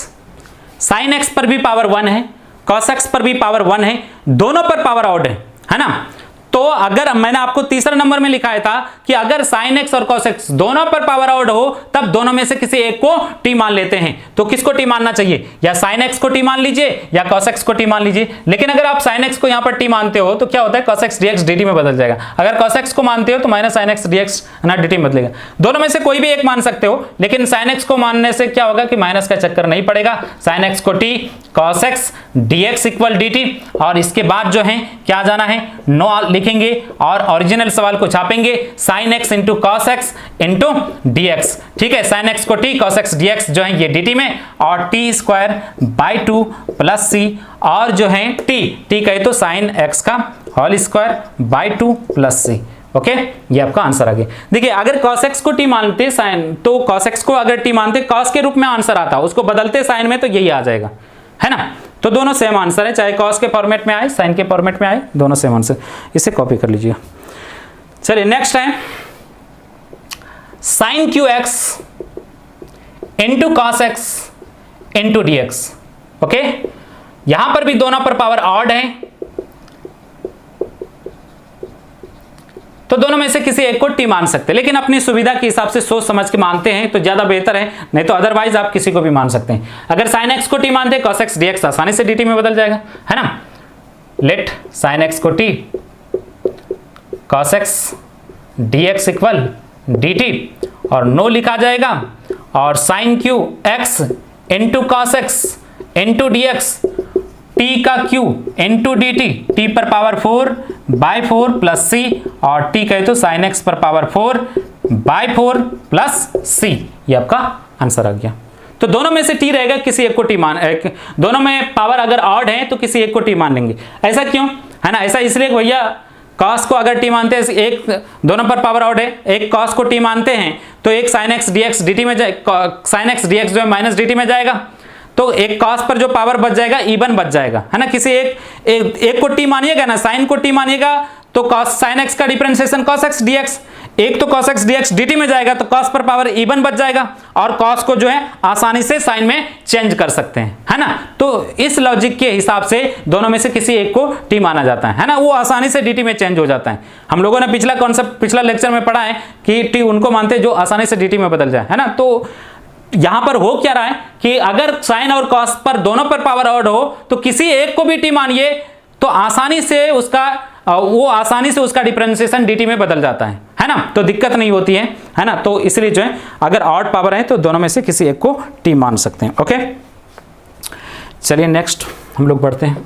साइन एक्स पर भी पावर 1 है, कॉस एक्स पर भी पावर 1 है, दोनों पर पावर ऑड है ना। तो अगर मैंने आपको तीसरा नंबर में लिखाया था कि अगर साइन एक्स और कॉस एक्स दोनों पर पावर ऑड हो तब दोनों में से किसी एक को टी मान लेते हैं। तो किसको टी मानना चाहिए, या साइन एक्स को टी मान लीजिए या कॉस एक्स को टी मान लीजिए। लेकिन अगर आप साइन एक्स को यहां पर टी मानते हो तो क्या होता है, कॉस एक्स डीएक्स dt में बदल जाएगा। अगर कॉस एक्स को मानते हो तो माइनस साइन एक्स डीएक्स ना dt में बदलेगा। दोनों में से कोई भी एक मान सकते हो, लेकिन साइन एक्स को मानने से क्या होगा कि माइनस का चक्कर नहीं पड़ेगा। साइन एक्स को t cos x dx equal dt, और इसके बाद जो है क्या जाना है, नो लिखेंगे और ओरिजिनल सवाल को छापेंगे, sine x into cos x into d x. ठीक है, साइन एक्स को टी कॉस एक्स dx जो है ये dt में, और t square by 2 plus c, और जो है टी कहे तो साइन एक्स का whole square by 2 plus c. Okay, ये आपका आंसर आ गया। देखिए अगर cos x को t मानते साइन, तो cos x को अगर t मानते cos के रूप में आंसर आता, उसको बदलते साइन में तो यही आ जाएगा, है ना। तो दोनों सेम आंसर है, चाहे cos के फॉर्मेट में आए साइन के फॉर्मेट में आए, दोनों सेम आंसर। इसे कॉपी कर लीजिए। चलिए नेक्स्ट है sine Q x into cos x into d x. Okay, यहां पर भी दोनों पर पावर ऑड है, तो दोनों में से किसी एक को टी मान सकते हैं, लेकिन अपनी सुविधा के हिसाब से सोच समझ के मानते हैं तो ज्यादा बेहतर है, नहीं तो अदरवाइज आप किसी को भी मान सकते हैं। अगर साइन एक्स को टी मानते हैं, cos x dx आसानी से dt में बदल जाएगा, है ना। लेट साइन एक्स को t cos x dx equal dt, और नो लिखा जाएगा, और sine q x into cos x into d x, t का q इंटू डी टी पर पावर 4 बाई 4 प्लस सी, और t कहे तो साइन एक्स पर पावर 4 बाई 4 प्लस सी। ये आपका आंसर आ गया। तो दोनों में से t रहेगा, किसी एक को टी मान, दोनों में पावर अगर ऑड है तो किसी एक को टी मान लेंगे। ऐसा क्यों, है ना, ऐसा इसलिए भैया cos को अगर t मानते हैं, एक दोनों पर पावर ऑड है, एक cos को t मानते हैं तो एक साइन एक्स dx dt में साइन एक्स dx जो है माइनस dt में जाएगा, तो एक cos पर जो पावर बच जाएगा इवन बच जाएगा, है ना। किसी एक को t मानिएगा ना, साइन को t मानिएगा तो cos साइन x का डिफरेंशिएशन cos x dx, एक तो cos x dx dt में जाएगा तो cos पर पावर इवन बच जाएगा, और cos को जो है आसानी से साइन में चेंज कर सकते हैं, है ना। तो इस लॉजिक के हिसाब से दोनों में से किसी एक को t माना जाता है ना, वो आसानी से dt में चेंज हो जाता है। हम लोगों ने पिछला कॉन्सेप्ट पिछला लेक्चर में पढ़ा है कि t उनको मानते हैं जो आसानी से dt में बदल जाए, है ना। तो यहां पर हो क्या रहा है कि अगर साइन और कॉस पर दोनों पर पावर ऑड हो तो किसी एक को भी टी मानिए तो आसानी से उसका डिफरेंशिएशन dt में बदल जाता है ना, तो दिक्कत नहीं होती है ना। तो इसलिए जो है अगर ऑड पावर है तो दोनों में से किसी एक को टी मान सकते हैं। ओके, चलिए नेक्स्ट हम लोग बढ़ते हैं।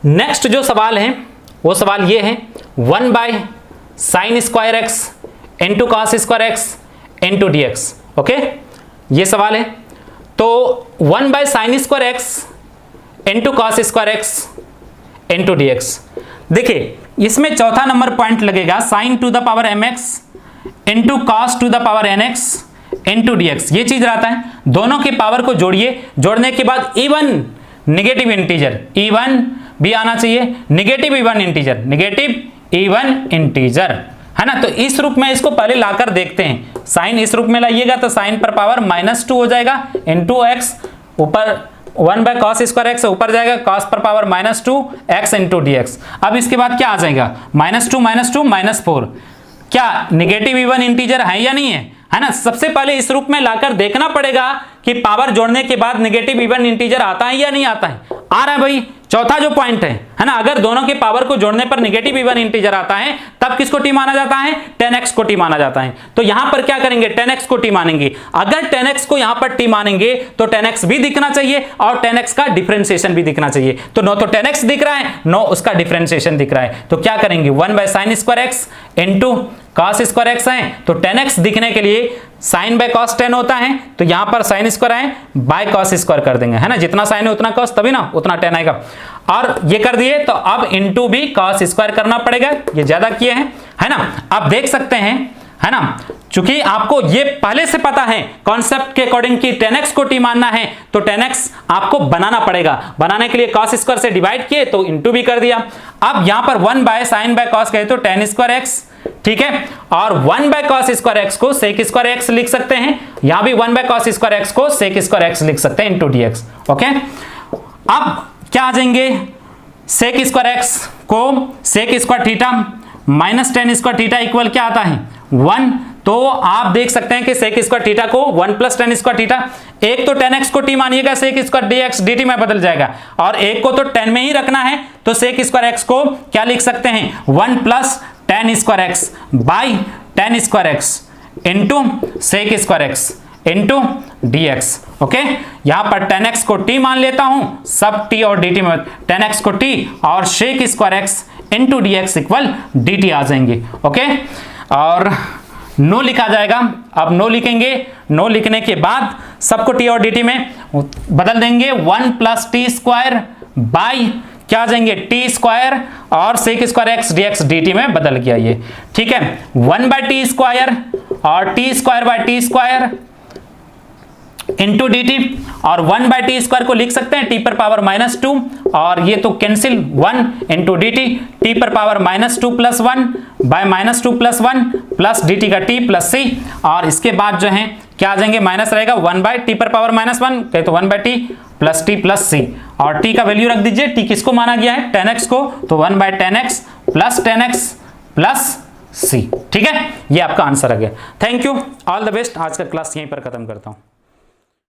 नेक्स्ट जो सवाल है वो सवाल ये है 1 by sine square x into cos square x into d x. Okay, ये सवाल है। तो 1 by sine square x into cos square x into d x. देखिए इसमें चौथा नंबर पॉइंट लगेगा sine to the power m x into cos to the power n x into d x. ये चीज रहता है, दोनों के पावर को जोड़िए, जोड़ने के बाद इवन नेगेटिव इंटीजर इवन भी आना चाहिए, negative even integer negative even integer, है ना। तो इस रूप में इसको पहले लाकर देखते हैं। साइन इस रूप में लाइएगा तो साइन पर पावर -2 हो जाएगा इंटू एक्स, ऊपर 1 बाय कॉस स्क्वायर एक्स ऊपर जाएगा, कॉस पर power -2 x into d x. अब इसके बाद क्या आ जाएगा, -2 -4। क्या नेगेटिव इवन इंटीजर है या नहीं है ना। सबसे पहले इस रूप में लाकर देखना पड़ेगा कि पावर जोड़ने के बाद नेगेटिव इवन इंटीजर आता है या नहीं आता है। आ रहा है भाई, चौथा जो पॉइंट है ना, अगर दोनों के पावर को जोड़ने पर नेगेटिव इवन इंटीजर आता है तब किसको टी माना जाता है, 10x को टी माना जाता है। तो यहां पर क्या करेंगे, 10x को टी मानेंगे। अगर 10x को यहां पर टी मानेंगे तो 10x भी दिखना चाहिए और 10x का डिफरेंशिएशन भी दिखना चाहिए। तो नो तो 10x दिख रहा है, नो उसका डिफरेंशिएशन दिख रहा है। तो क्या करेंगे, 1 by sine square x into cos square x है, तो 10x दिखने के लिए साइन बाय कॉस 10 होता है, तो यहां पर साइन स्क्वायर है बाय कॉस स्क्वायर कर देंगे, है ना। जितना साइन है उतना कॉस, तभी ना उतना 10 आएगा। और ये कर दिए तो अब इनटू भी cos स्क्वायर करना पड़ेगा, ये ज्यादा किए हैं, है ना। आप देख सकते हैं, है ना, चूंकि आपको ये पहले से पता है कॉन्सेप्ट के अकॉर्डिंग कि 10x को t मानना है तो 10x आपको बनाना पड़ेगा। बनाने के लिए cos स्क्वायर से डिवाइड किए तो इनटू भी कर दिया। अब यहां पर 1 बाय साइन बाय कॉस कहे तो tan स्क्वायर x, ठीक है, और 1 बाय कॉस स्क्वायर x को सेक स्क्वायर x लिख सकते हैं। यहां भी 1 बाय कॉस स्क्वायर x को सेक स्क्वायर x लिख सकते हैं इनटू dx। ओके, अब क्या आ जाएंगे, सेक स्क्वायर x को sec square theta minus tan square theta equal क्या आता है 1। तो आप देख सकते हैं कि सेक स्क्वायर थीटा को 1 प्लस tan स्क्वायर थीटा, एक तो tan x को t मानिएगा, सेक स्क्वायर dx dt में बदल जाएगा, और एक को तो tan में ही रखना है तो सेक स्क्वायर x को क्या लिख सकते हैं 1 plus tan square x by tan square x into sec square x into dx। Okay, यहां पर tan x को t मान लेता हूं, सब t और dt में tan x को t और sec square x into dx equal dt आ जाएंगे। ओके, और नो लिखा जाएगा। अब नो लिखेंगे, नो लिखने के बाद सबको t और dt में बदल देंगे, 1 प्लस टी स्क्वायर बाई क्या आ जाएंगे टी स्क्वायर और sec square x dx dt में बदल गया ये, ठीक है। 1 बाई टी स्क्वायर और t square by T square into d t, और 1 बाई टी स्क्वायर को लिख सकते हैं टी पर पावर -2, और ये तो cancel 1 into d t, t पर power -2 plus 1 by -2 plus 1 plus d t का टी प्लस सी, और इसके बाद जो है क्या आ जाएंगे माइनस रहेगा 1 बाय टी पर पावर -1 कहे तो 1 बाय टी प्लस सी, और टी का वैल्यू रख दीजिए, टी किसको माना गया है tan x को, तो 1 बाय tan x प्लस सी, ठीक है। ये आपका आंसर आ गया। Thank you, all the best. आज का क्लास यहीं पर खत्म करता हूं।